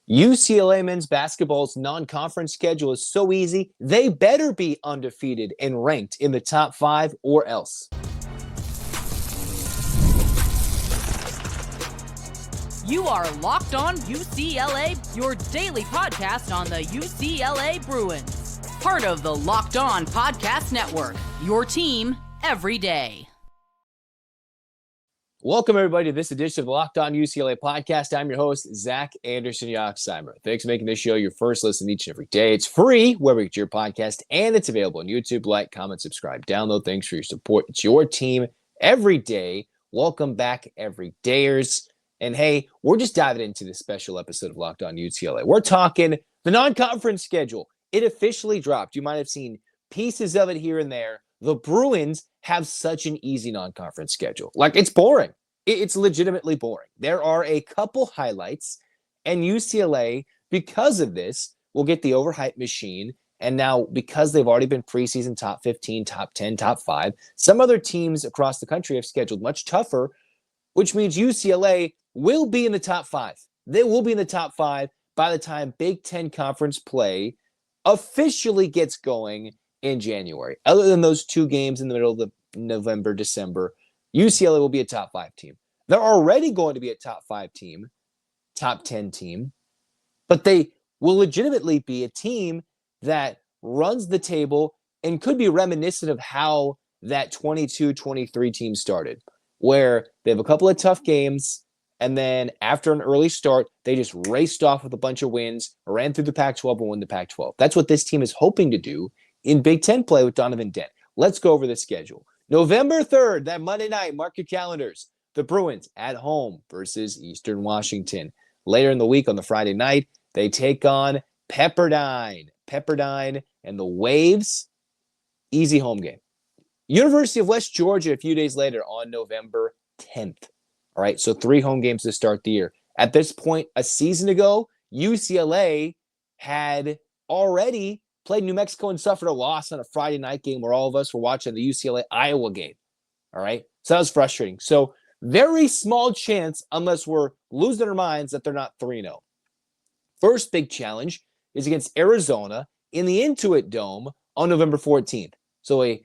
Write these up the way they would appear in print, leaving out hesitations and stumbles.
UCLA men's basketball's non-conference schedule is so easy, they better be undefeated and ranked in the top 5 or else. You are Locked On UCLA, your daily podcast on the UCLA Bruins. Part of the Locked On Podcast Network, your team every day. Welcome, everybody, to this edition of the Locked On UCLA podcast. I'm your host, Zach Anderson-Yoxsimer. Thanks for making this show your first listen each and every day. It's free wherever you get your podcast, and it's available on YouTube. Like, comment, subscribe, download. Thanks for your support. It's your team every day. Welcome back, everydayers. And hey, we're just diving into this special episode of Locked On UCLA. We're talking the non-conference schedule. It officially dropped. You might have seen pieces of it here and there. The Bruins have such an easy non-conference schedule. Like, it's boring. It's legitimately boring. There are a couple highlights, and UCLA, because of this, will get the overhyped machine. And now, because they've already been preseason top 15, top 10, top 5, some other teams across the country have scheduled much tougher, which means UCLA will be in the top 5. They will be in the top 5 by the time Big Ten conference play officially gets going in January. Other than those 2 games in the middle of the November, December, UCLA will be a top 5 team. They're already going to be a top 5 team, top 10 team, but they will legitimately be a team that runs the table and could be reminiscent of how that 22-23 team started, where they have a couple of tough games, and then after an early start, they just raced off with a bunch of wins, ran through the Pac-12 and won the Pac-12. That's what this team is hoping to do in Big Ten play with Donovan Dent. Let's go over the schedule. November 3rd, that Monday night, mark your calendars. The Bruins at home versus Eastern Washington. Later in the week on the Friday night, they take on Pepperdine. Pepperdine and the Waves. Easy home game. University of West Georgia a few days later on November 10th. All right, so 3 home games to start the year. At this point, a season ago, UCLA had already played New Mexico and suffered a loss on a Friday night game where all of us were watching the UCLA-Iowa game. All right, so that was frustrating. So very small chance, unless we're losing our minds, that they're not 3-0. First big challenge is against Arizona in the Intuit Dome on November 14th. So a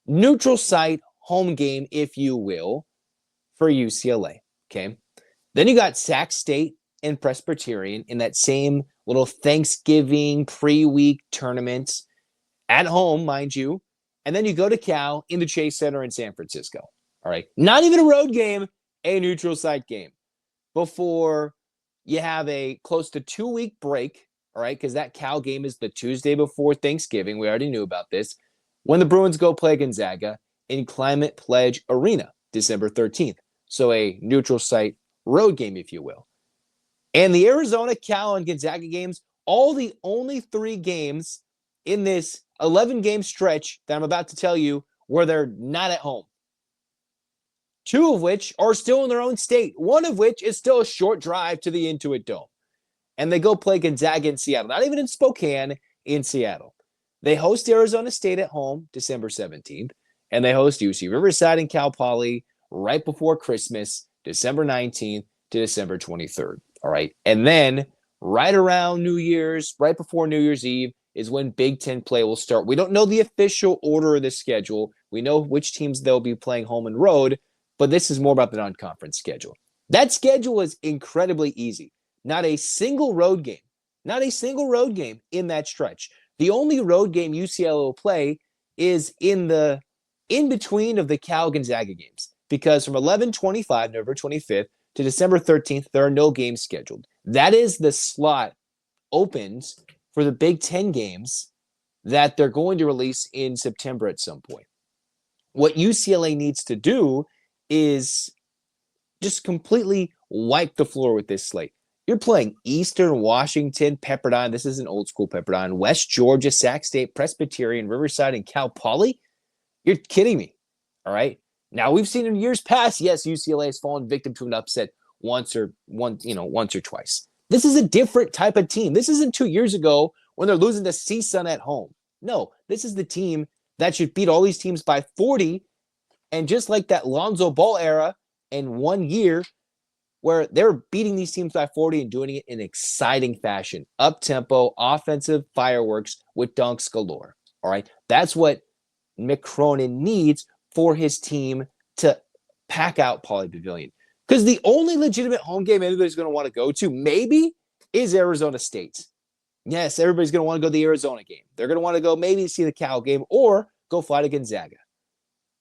neutral site home game, if you will, for UCLA, okay? Then you got Sac State and Presbyterian in that same little Thanksgiving pre-week tournament at home, mind you. And then you go to Cal in the Chase Center in San Francisco, all right? Not even a road game, a neutral site game before you have a close to 2-week break, all right? Because that Cal game is the Tuesday before Thanksgiving. We already knew about this. When the Bruins go play Gonzaga in Climate Pledge Arena, December 13th. So a neutral site road game, if you will. And the Arizona, Cal, and Gonzaga games, all the only 3 games in this 11-game stretch that I'm about to tell you where they're not at home. 2 of which are still in their own state. 1 of which is still a short drive to the Intuit Dome. And they go play Gonzaga in Seattle. Not even in Spokane, in Seattle. They host Arizona State at home, December 17th. And they host UC Riverside and Cal Poly right before Christmas, December 19th to December 23rd. All right. And then right around New Year's, right before New Year's Eve, is when Big Ten play will start. We don't know the official order of the schedule. We know which teams they'll be playing home and road, but this is more about the non-conference schedule. That schedule is incredibly easy. Not a single road game. Not a single road game in that stretch. The only road game UCLA will play is in between of the Cal Gonzaga games. Because from 11/25, November 25th, to December 13th, there are no games scheduled. That is the slot opens for the Big Ten games that they're going to release in September at some point. What UCLA needs to do is just completely wipe the floor with this slate. You're playing Eastern Washington, Pepperdine. This is an old school Pepperdine. West Georgia, Sac State, Presbyterian, Riverside, and Cal Poly. You're kidding me. All right. Now, we've seen in years past, yes, UCLA has fallen victim to an upset once or twice. This is a different type of team. This isn't 2 years ago when they're losing to CSUN at home. No, this is the team that should beat all these teams by 40. And just like that Lonzo Ball era in 1 year, where they're beating these teams by 40 and doing it in exciting fashion. Up-tempo, offensive fireworks with dunks galore. All right? That's what Mick Cronin needs for his team to pack out Pauley Pavilion. Because the only legitimate home game anybody's going to want to go to, maybe, is Arizona State. Yes, everybody's going to want to go to the Arizona game. They're going to want to go maybe see the Cal game or go fly to Gonzaga.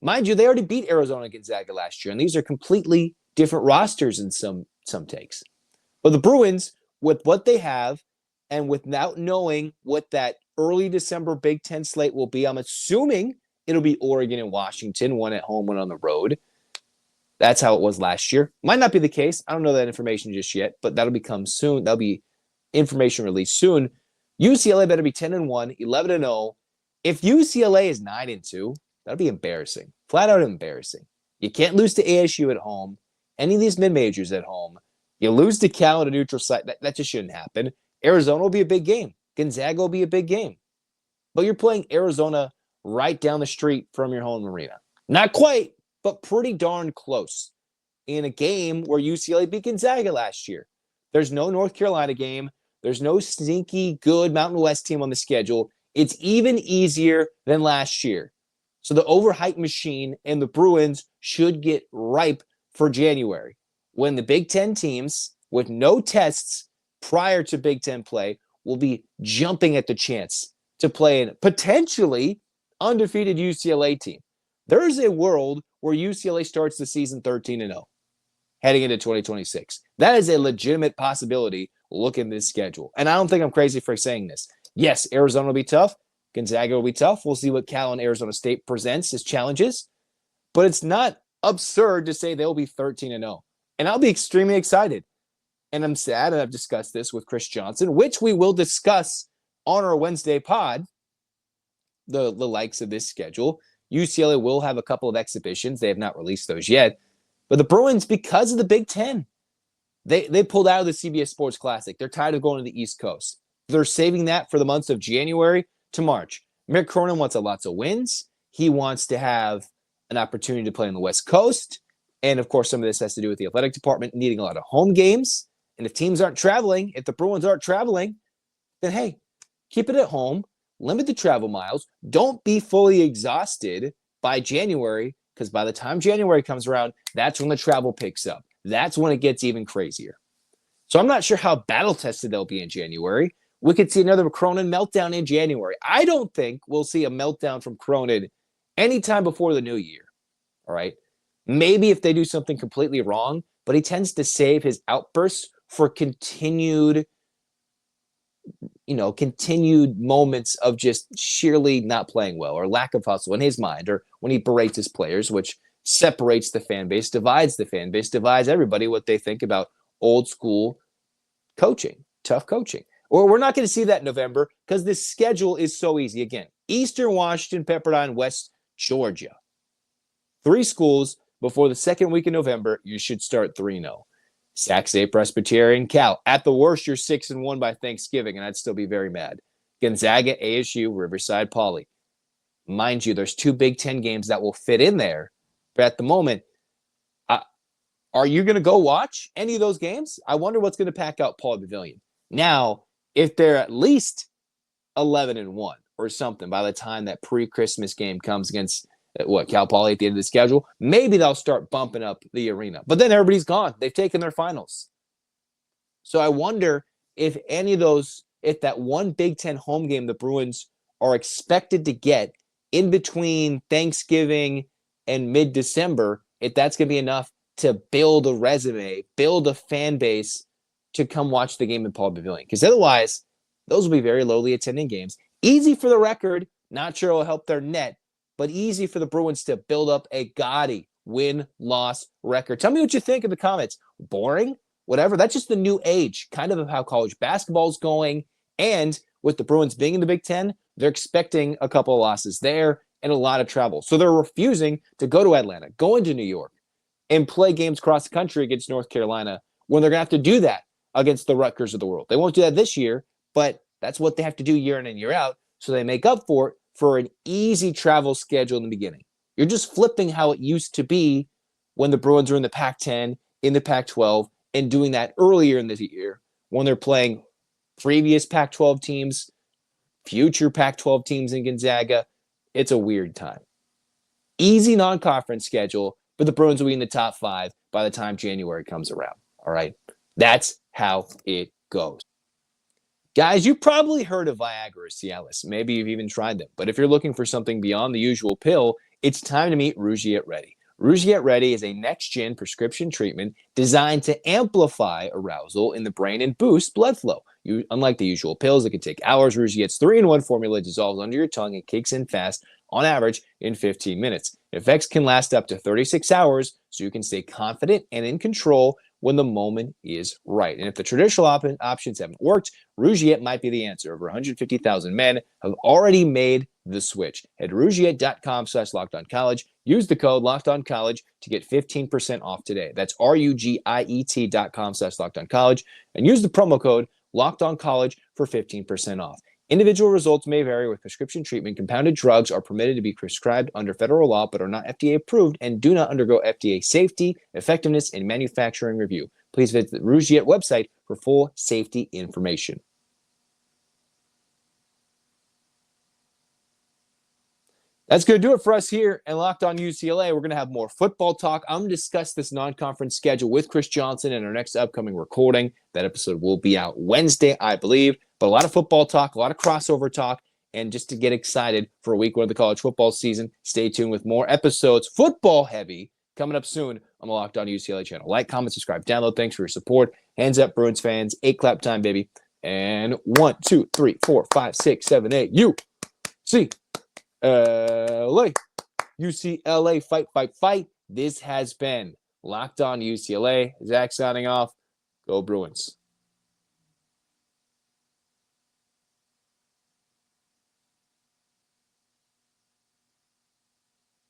Mind you, they already beat Arizona and Gonzaga last year, and these are completely different rosters in some takes. But the Bruins, with what they have and without knowing what that early December Big Ten slate will be, I'm assuming it'll be Oregon and Washington, one at home, one on the road. That's how it was last year. Might not be the case. I don't know that information just yet, but that'll become soon. That'll be information released soon. UCLA better be 10-1, 11-0. If UCLA is 9-2, that'll be embarrassing. Flat out embarrassing. You can't lose to ASU at home. Any of these mid-majors at home. You lose to Cal at a neutral site. That just shouldn't happen. Arizona will be a big game. Gonzaga will be a big game. But you're playing Arizona right down the street from your home arena. Not quite, but pretty darn close. In a game where UCLA beat Gonzaga last year. There's no North Carolina game. There's no sneaky good Mountain West team on the schedule. It's even easier than last year. So the overhyped machine and the Bruins should get ripe for January, when the Big Ten teams with no tests prior to Big Ten play will be jumping at the chance to play a potentially undefeated UCLA team. There is a world where UCLA starts the season 13-0 heading into 2026. That is a legitimate possibility looking at this schedule. And I don't think I'm crazy for saying this. Yes, Arizona will be tough. Gonzaga will be tough. We'll see what Cal and Arizona State presents as challenges. But it's not absurd to say they'll be 13-0. And I'll be extremely excited. And I'm sad, and I've discussed this with Chris Johnson, which we will discuss on our Wednesday pod, the likes of this schedule. UCLA will have a couple of exhibitions. They have not released those yet. But the Bruins, because of the Big Ten, they pulled out of the CBS Sports Classic. They're tired of going to the East Coast. They're saving that for the months of January to March. Mick Cronin wants lots of wins. He wants to have an opportunity to play on the West Coast. And, of course, some of this has to do with the athletic department needing a lot of home games. And if teams aren't traveling, if the Bruins aren't traveling, then, hey, keep it at home. Limit the travel miles. Don't be fully exhausted by January, because by the time January comes around, that's when the travel picks up. That's when it gets even crazier. So I'm not sure how battle-tested they'll be in January. We could see another Cronin meltdown in January. I don't think we'll see a meltdown from Cronin anytime before the new year. All right? Maybe if they do something completely wrong, but he tends to save his outbursts for continued moments of just sheerly not playing well or lack of hustle in his mind, or when he berates his players, which separates the fan base, divides the fan base, divides everybody what they think about old school coaching, tough coaching. Or we're not going to see that in November because this schedule is so easy. Again, Eastern Washington, Pepperdine, West Georgia. 3 schools before the second week in November, you should start 3-0. Sac State, Presbyterian, Cal. At the worst, you're 6-1 by Thanksgiving, and I'd still be very mad. Gonzaga, ASU, Riverside, Pauley. Mind you, there's 2 Big Ten games that will fit in there. But at the moment, are you going to go watch any of those games? I wonder what's going to pack out Pauley Pavilion. Now, if they're at least 11-1 or something by the time that pre-Christmas game comes against Cal Poly at the end of the schedule, maybe they'll start bumping up the arena. But then everybody's gone. They've taken their finals. So I wonder if any of those, if that one Big Ten home game the Bruins are expected to get in between Thanksgiving and mid-December, if that's going to be enough to build a resume, build a fan base to come watch the game in Pauley Pavilion. Because otherwise, those will be very lowly attending games. Easy for the record. Not sure it will help their net, but easy for the Bruins to build up a gaudy win-loss record. Tell me what you think in the comments. Boring? Whatever. That's just the new age, kind of how college basketball is going. And with the Bruins being in the Big Ten, they're expecting a couple of losses there and a lot of travel. So they're refusing to go to Atlanta, go into New York, and play games across the country against North Carolina when they're going to have to do that against the Rutgers of the world. They won't do that this year, but that's what they have to do year in and year out. So they make up for it for an easy travel schedule in the beginning. You're just flipping how it used to be when the Bruins were in the Pac-10, in the Pac-12, and doing that earlier in the year when they're playing previous Pac-12 teams, future Pac-12 teams in Gonzaga. It's a weird time. Easy non-conference schedule, but the Bruins will be in the top 5 by the time January comes around. All right. That's how it goes. Guys, you've probably heard of Viagra or Cialis. Maybe you've even tried them. But if you're looking for something beyond the usual pill, it's time to meet Rugiet Ready. Rugiet Ready is a next-gen prescription treatment designed to amplify arousal in the brain and boost blood flow. Unlike the usual pills that can take hours, Rugiet's 3-in-1 formula dissolves under your tongue and kicks in fast, on average, in 15 minutes. Effects can last up to 36 hours, so you can stay confident and in control when the moment is right. And if the traditional options haven't worked, Rugiet might be the answer. Over 150,000 men have already made the switch. Head to Rugiet.com/LockedOnCollege. Use the code LockedOnCollege to get 15% off today. That's Rugiet.com/LockedOnCollege. And use the promo code LockedOnCollege for 15% off. Individual results may vary with prescription treatment. Compounded drugs are permitted to be prescribed under federal law but are not FDA approved and do not undergo FDA safety, effectiveness, and manufacturing review. Please visit the Rugiet website for full safety information. That's going to do it for us here at Locked On UCLA. We're going to have more football talk. I'm going to discuss this non-conference schedule with Chris Johnson in our next upcoming recording. That episode will be out Wednesday, I believe. But a lot of football talk, a lot of crossover talk, and just to get excited for week 1 of the college football season, stay tuned with more episodes, football heavy, coming up soon on the Locked On UCLA channel. Like, comment, subscribe, download. Thanks for your support. Hands up, Bruins fans. 8 clap time, baby. And 1, 2, 3, 4, 5, 6, 7, 8. UCLA. UCLA, fight, fight, fight. This has been Locked On UCLA. Zach signing off. Go Bruins.